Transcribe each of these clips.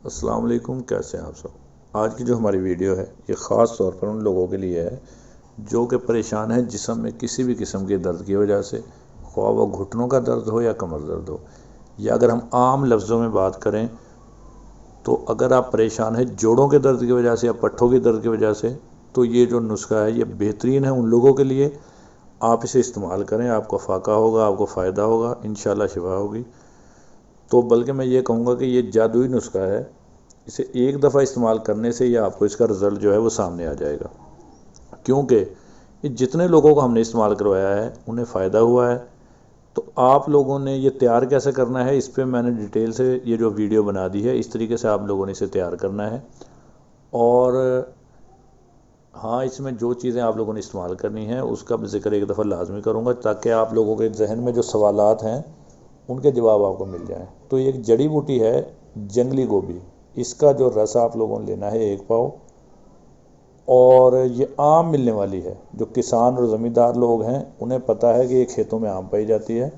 السلام علیکم، کیسے ہیں آپ سب؟ آج کی جو ہماری ویڈیو ہے یہ خاص طور پر ان لوگوں کے لیے ہے جو کہ پریشان ہیں جسم میں کسی بھی قسم کے درد کی وجہ سے، خواہ وہ گھٹنوں کا درد ہو یا کمر درد ہو، یا اگر ہم عام لفظوں میں بات کریں تو اگر آپ پریشان ہیں جوڑوں کے درد کی وجہ سے یا پٹھوں کے درد کی وجہ سے، تو یہ جو نسخہ ہے یہ بہترین ہے ان لوگوں کے لیے۔ آپ اسے استعمال کریں، آپ کو فاقہ ہوگا، آپ کو فائدہ ہوگا، انشاءاللہ شفا ہوگی۔ تو بلکہ میں یہ کہوں گا کہ یہ جادوئی نسخہ ہے، اسے ایک دفعہ استعمال کرنے سے یہ آپ کو اس کا رزلٹ جو ہے وہ سامنے آ جائے گا، کیونکہ یہ جتنے لوگوں کو ہم نے استعمال کروایا ہے انہیں فائدہ ہوا ہے۔ تو آپ لوگوں نے یہ تیار کیسے کرنا ہے، اس پہ میں نے ڈیٹیل سے یہ جو ویڈیو بنا دی ہے، اس طریقے سے آپ لوگوں نے اسے تیار کرنا ہے۔ اور ہاں، اس میں جو چیزیں آپ لوگوں نے استعمال کرنی ہیں اس کا ذکر ایک دفعہ لازمی کروں گا، تاکہ آپ لوگوں کے ذہن میں جو سوالات ہیں ان کے جواب آپ کو مل جائیں۔ تو یہ ایک جڑی بوٹی ہے، جنگلی گوبھی، اس کا جو رس آپ لوگوں نے لینا ہے 1 پاؤ، اور یہ عام ملنے والی ہے۔ جو کسان اور زمیندار لوگ ہیں انہیں پتہ ہے کہ یہ کھیتوں میں عام پائی جاتی ہے،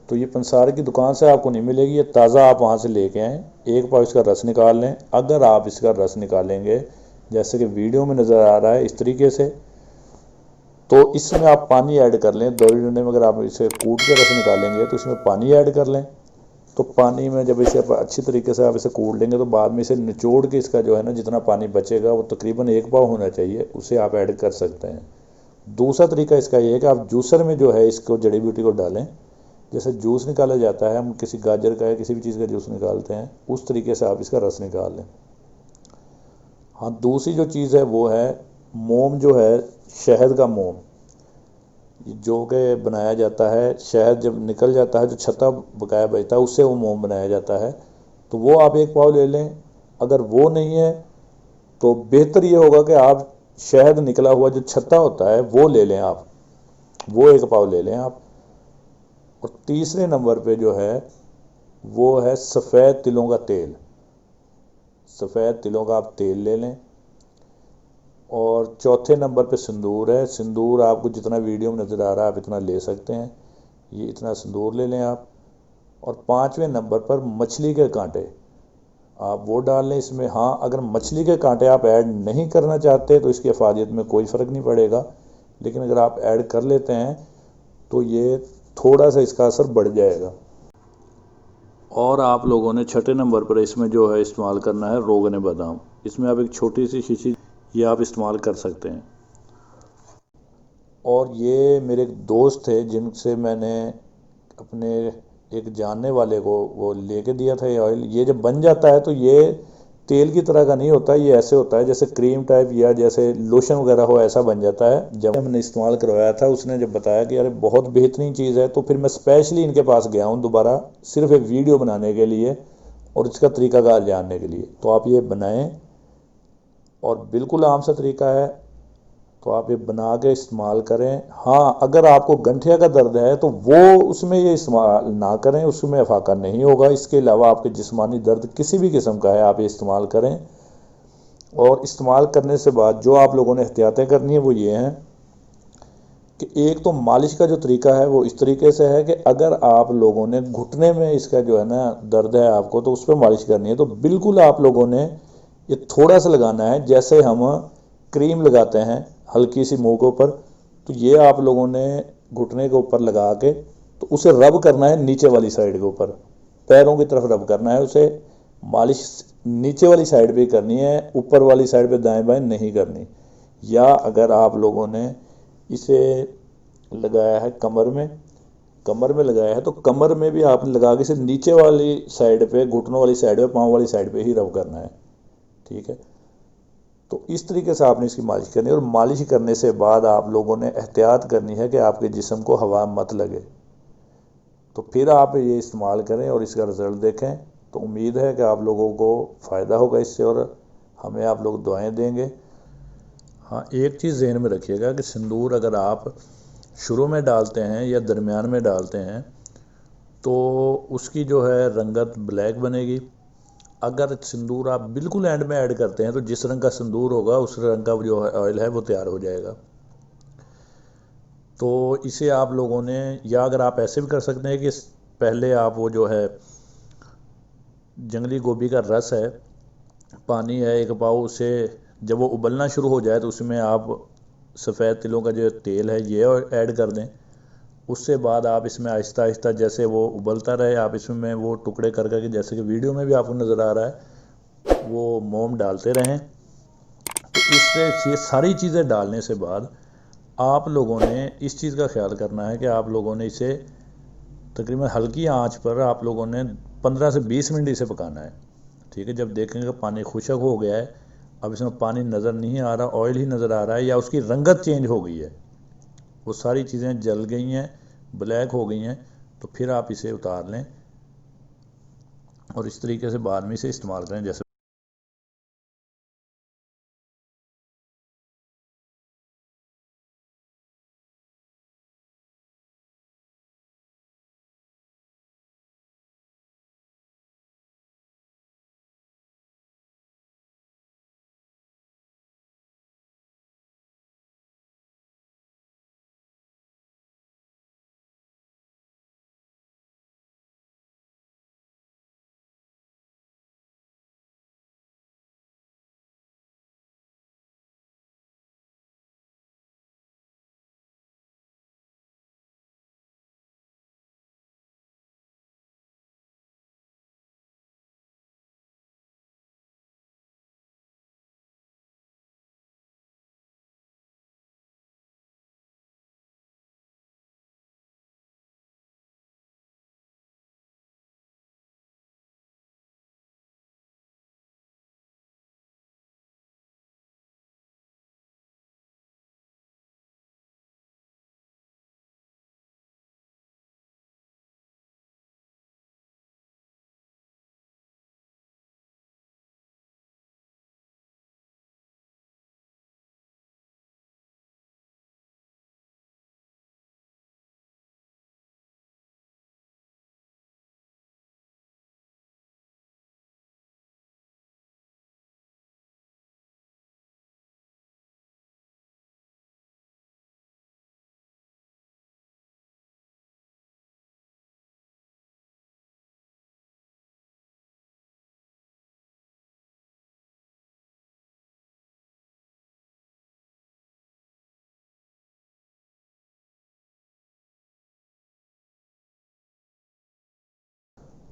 تو یہ پنسار کی دکان سے آپ کو نہیں ملے گی، یہ تازہ آپ وہاں سے لے کے آئیں۔ 1 پاؤ اس کا رس نکال لیں۔ اگر آپ اس کا رس نکالیں گے جیسے کہ ویڈیو میں نظر آ رہا ہے اس طریقے سے، تو اس میں آپ پانی ایڈ کر لیں 2 ڈنڈے میں۔ اگر آپ اسے کوٹ کے رس نکالیں گے تو اس میں پانی ایڈ کر لیں۔ تو پانی میں جب اسے اچھی طریقے سے آپ اسے کوٹ لیں گے تو بعد میں اسے نچوڑ کے اس کا جو ہے نا جتنا پانی بچے گا وہ تقریباً 1 پاؤ ہونا چاہیے، اسے آپ ایڈ کر سکتے ہیں۔ دوسرا طریقہ اس کا یہ ہے کہ آپ جوسر میں جو ہے اس کو جڑی بوٹی کو ڈالیں، جیسے جوس نکالا جاتا ہے، ہم کسی گاجر کا یا کسی بھی چیز کا جوس نکالتے ہیں اس طریقے سے آپ اس کا رس نکال لیں۔ ہاں، دوسری جو چیز ہے وہ ہے موم، جو ہے شہد کا موم، جو کہ بنایا جاتا ہے، شہد جب نکل جاتا ہے جو چھتا بقایا بچتا ہے اس سے وہ موم بنایا جاتا ہے، تو وہ آپ 1 پاؤ لے لیں۔ اگر وہ نہیں ہے تو بہتر یہ ہوگا کہ آپ شہد نکلا ہوا جو چھتا ہوتا ہے وہ لے لیں، آپ وہ 1 پاؤ لے لیں آپ۔ اور تیسرے نمبر پہ جو ہے وہ ہے سفید تلوں کا تیل، سفید تلوں کا آپ تیل لے لیں۔ اور چوتھے نمبر پہ سندور ہے، سندور آپ کو جتنا ویڈیو میں نظر آ رہا ہے آپ اتنا لے سکتے ہیں، یہ اتنا سندور لے لیں آپ۔ اور 5ویں نمبر پر مچھلی کے کانٹے، آپ وہ ڈال لیں اس میں۔ ہاں، اگر مچھلی کے کانٹے آپ ایڈ نہیں کرنا چاہتے تو اس کی افادیت میں کوئی فرق نہیں پڑے گا، لیکن اگر آپ ایڈ کر لیتے ہیں تو یہ تھوڑا سا اس کا اثر بڑھ جائے گا۔ اور آپ لوگوں نے 6 نمبر پر اس میں جو ہے استعمال کرنا ہے روغن بادام، اس میں آپ ایک چھوٹی سی شیشی یہ آپ استعمال کر سکتے ہیں۔ اور یہ میرے ایک دوست تھے جن سے میں نے اپنے ایک جاننے والے کو وہ لے کے دیا تھا یہ آئل، یہ جب بن جاتا ہے تو یہ تیل کی طرح کا نہیں ہوتا، یہ ایسے ہوتا ہے جیسے کریم ٹائپ یا جیسے لوشن وغیرہ ہو، ایسا بن جاتا ہے۔ جب ہم نے استعمال کروایا تھا اس نے جب بتایا کہ یار بہت بہترین چیز ہے، تو پھر میں اسپیشلی ان کے پاس گیا ہوں دوبارہ، صرف ایک ویڈیو بنانے کے لیے اور اس کا طریقہ کار جاننے کے لیے۔ تو آپ یہ بنائیں، اور بالکل عام سا طریقہ ہے، تو آپ یہ بنا کے استعمال کریں۔ ہاں، اگر آپ کو گنٹھیا کا درد ہے تو وہ اس میں یہ استعمال نہ کریں، اس میں افاقہ نہیں ہوگا۔ اس کے علاوہ آپ کے جسمانی درد کسی بھی قسم کا ہے آپ یہ استعمال کریں۔ اور استعمال کرنے سے بعد جو آپ لوگوں نے احتیاطیں کرنی ہیں وہ یہ ہیں کہ ایک تو مالش کا جو طریقہ ہے وہ اس طریقے سے ہے کہ اگر آپ لوگوں نے گھٹنے میں اس کا جو ہے نا درد ہے آپ کو تو اس پہ مالش کرنی ہے، تو بالکل آپ لوگوں نے یہ تھوڑا سا لگانا ہے، جیسے ہم کریم لگاتے ہیں ہلکی سی منہ کے اوپر، تو یہ آپ لوگوں نے گھٹنے کے اوپر لگا کے تو اسے رب کرنا ہے نیچے والی سائڈ کے اوپر، پیروں کی طرف رب کرنا ہے اسے۔ مالش نیچے والی سائڈ پہ کرنی ہے، اوپر والی سائڈ پہ دائیں بائیں نہیں کرنی۔ یا اگر آپ لوگوں نے اسے لگایا ہے کمر میں لگایا ہے تو کمر میں بھی آپ نے لگا کے اسے نیچے والی سائڈ پہ، گھٹنوں والی سائڈ پہ، پاؤں والی سائڈ پہ ہی رب کرنا ہے، ٹھیک ہے؟ تو اس طریقے سے آپ نے اس کی مالش کرنی ہے، اور مالش کرنے سے بعد آپ لوگوں نے احتیاط کرنی ہے کہ آپ کے جسم کو ہوا مت لگے۔ تو پھر آپ یہ استعمال کریں اور اس کا رزلٹ دیکھیں، تو امید ہے کہ آپ لوگوں کو فائدہ ہوگا اس سے، اور ہمیں آپ لوگ دعائیں دیں گے۔ ہاں، ایک چیز ذہن میں رکھیے گا کہ سندور اگر آپ شروع میں ڈالتے ہیں یا درمیان میں ڈالتے ہیں تو اس کی جو ہے رنگت بلیک بنے گی۔ اگر سندور آپ بالکل اینڈ میں ایڈ کرتے ہیں تو جس رنگ کا سندور ہوگا اس رنگ کا جو آئل ہے وہ تیار ہو جائے گا۔ تو اسے آپ لوگوں نے، یا اگر آپ ایسے بھی کر سکتے ہیں کہ پہلے آپ وہ جو ہے جنگلی گوبھی کا رس ہے، پانی ہے 1 پاؤ، اسے جب وہ ابلنا شروع ہو جائے تو اس میں آپ سفید تلوں کا جو تیل ہے یہ ایڈ کر دیں۔ اس سے بعد آپ اس میں آہستہ آہستہ جیسے وہ ابلتا رہے آپ اس میں وہ ٹکڑے کر کے، جیسے کہ ویڈیو میں بھی آپ کو نظر آ رہا ہے، وہ موم ڈالتے رہیں۔ تو اس سے یہ ساری چیزیں ڈالنے سے بعد آپ لوگوں نے اس چیز کا خیال کرنا ہے کہ آپ لوگوں نے اسے تقریباً ہلکی آنچ پر آپ لوگوں نے 15 سے 20 منٹ اسے پکانا ہے، ٹھیک ہے۔ جب دیکھیں گے پانی خشک ہو گیا ہے، اب اس میں پانی نظر نہیں آ رہا، آئل ہی نظر آ رہا ہے، یا اس کی رنگت چینج ہو گئی ہے، وہ ساری چیزیں جل گئی ہیں، بلیک ہو گئی ہیں، تو پھر آپ اسے اتار لیں اور اس طریقے سے بعد میں اسے استعمال کریں جیسے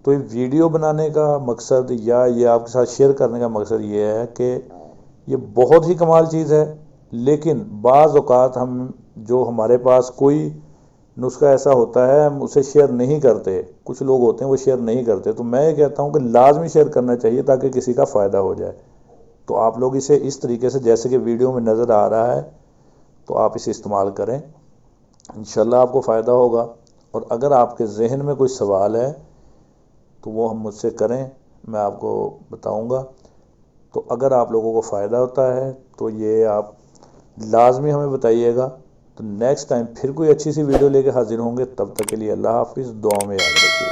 تو یہ ویڈیو بنانے کا مقصد یا یہ آپ کے ساتھ شیئر کرنے کا مقصد یہ ہے کہ یہ بہت ہی کمال چیز ہے، لیکن بعض اوقات جو ہمارے پاس کوئی نسخہ ایسا ہوتا ہے ہم اسے شیئر نہیں کرتے، کچھ لوگ ہوتے ہیں وہ شیئر نہیں کرتے، تو میں یہ کہتا ہوں کہ لازمی شیئر کرنا چاہیے تاکہ کسی کا فائدہ ہو جائے۔ تو آپ لوگ اسے اس طریقے سے جیسے کہ ویڈیو میں نظر آ رہا ہے تو آپ اسے استعمال کریں، انشاءاللہ آپ کو فائدہ ہوگا۔ اور اگر آپ کے ذہن میں کوئی سوال ہے تو وہ ہم مجھ سے کریں، میں آپ کو بتاؤں گا۔ تو اگر آپ لوگوں کو فائدہ ہوتا ہے تو یہ آپ لازمی ہمیں بتائیے گا۔ تو نیکسٹ ٹائم پھر کوئی اچھی سی ویڈیو لے کے حاضر ہوں گے، تب تک کے لیے اللہ حافظ، دعاؤں میں یاد رکھیے۔